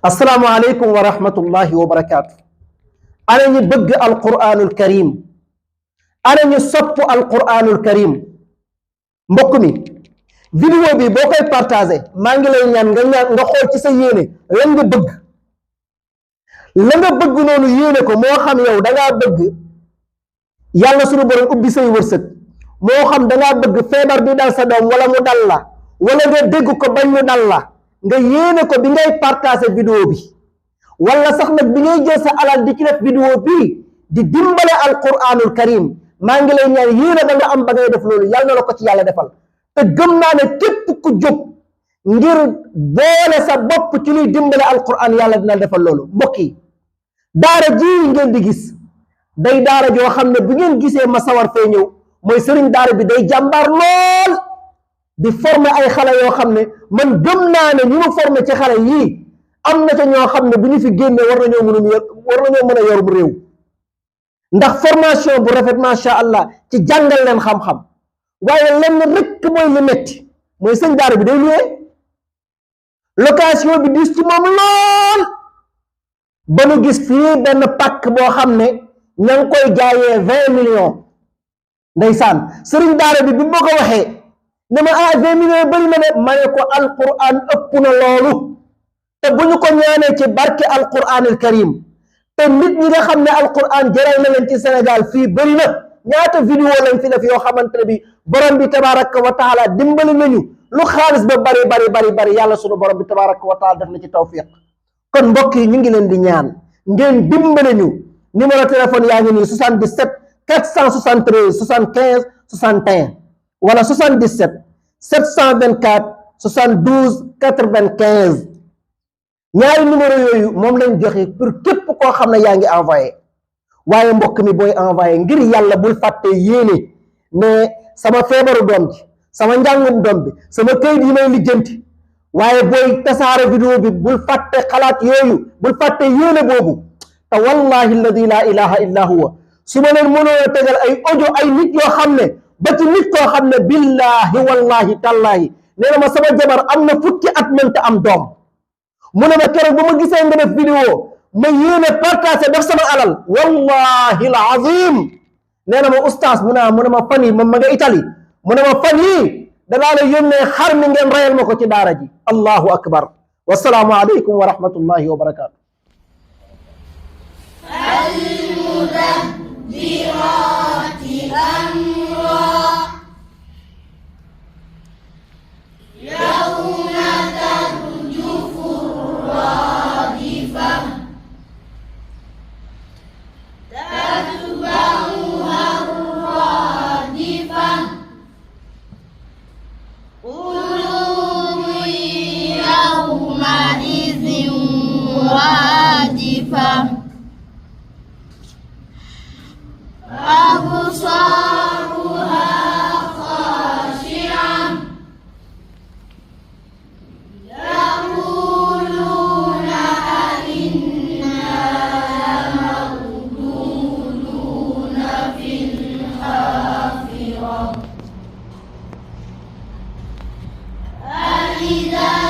السلام عليكم ورحمة الله وبركاته. أنا نبغى القرآن الكريم. أنا نصب القرآن الكريم. مبكمي فيديو بي بوكاي بارتاجي مانغي لاي ñaan nga xol ci sa yene lan nga bëgg la nga bëgg nonu yene ko mo xam yow da nga bëgg yalla suñu borom ubbi say wërseuk mo xam da nga bëgg febar bi dal sa dom wala mu dal la wala nga dégg ko bañ mu dal la nga yene ko bi ngay partager vidéo bi wala sax nak bi ngay jël sa alal di ci def vidéo bi di dimbalé alquranul karim ma ngi lay ñaan yene da nga am ba ngay def lolu yalla na la ko ci yalla defal te gëm na ne képp ku jóg ngir boole sa bopp ci luy dimbalé alquran yalla dina defal lolu mbokk yi daara ji ngeen di gis day daara jo xamne bu ngeen gisee ma sawar fay ñew moy serigne daara bi day jambar lool di former ay xalé yo xamne man gëm na ne ñu former ci xalé yi am na ca ñoo xamne bu ñu fi génné war nañu mëna yor bu réew ndax formation bu rafet ma sha Allah ci jangal leen xam-xam waye lenn rek moy lu metti moy serigne daara bi day luwé location bi dis ci mom lool ba nu gis fi ben pak bo xamne ñang koy jaayé 20 millions ndaysan serigne daara bi bu mako waxé nema 20 millions bari na de mané ko alquran ëpp na loolu te buñu ko ñaané ci barké alquranul karim te nit ñi nga xamné alquran jaral na leen ci Sénégal fi bari na ñaata vidéo lañ fi def yo xamantene bi borom bi tabaraka wa taala dimbali nañu lu xaalis ba bari yalla sunu borom bi tabaraka wa taala def na ci tawfiq kon mbokk yi ñu ngi leen di ñaan ngeen dimbali ñu numéro téléphone yaa ngi nii 77 473 75 61 wala 77 724 72 95 ñaari numéro yooyu moom lañ joxe pour képp koo xam ne yaa ngi envoyé waaye mbokk mi booy envoyé ngir yàlla bul fàtte yéene ne sama feebaru doom ji sama njàngum doom bi sama këyit yi may lijjanti waaye booy tasaare vidéo bi bul fàtte xalaat yooyu bul fàtte yéene boobu te wallahi alladi la ilaha illa huwa su ma leen mënoo tegal ay audio ay nit yoo xam ne ba ci nit koo xam ne billahi wallahi tallahi nee na ma sama jabar am na fukki at mënta am doom mu ne ma keroog ba ma gisee nga def vidéo ma yéene partagé def sama alal wallahi al azim nee na ma oustaz mu ne ma fan yi ma nga Italie mu ne ma fan yi danaa la yónnee xar mi ngeen rayal ma ko ci daara ji allahu akbar wasalaamu aleykum wa rahmatullahi wa barakatuh المدبرات أمرا يوم ترجف الرادفة تتبعها الرادفة قلوب يومئذ واجفة أبصارها خاشعة يقولون أئنا لمردودون في الحافرة أإذا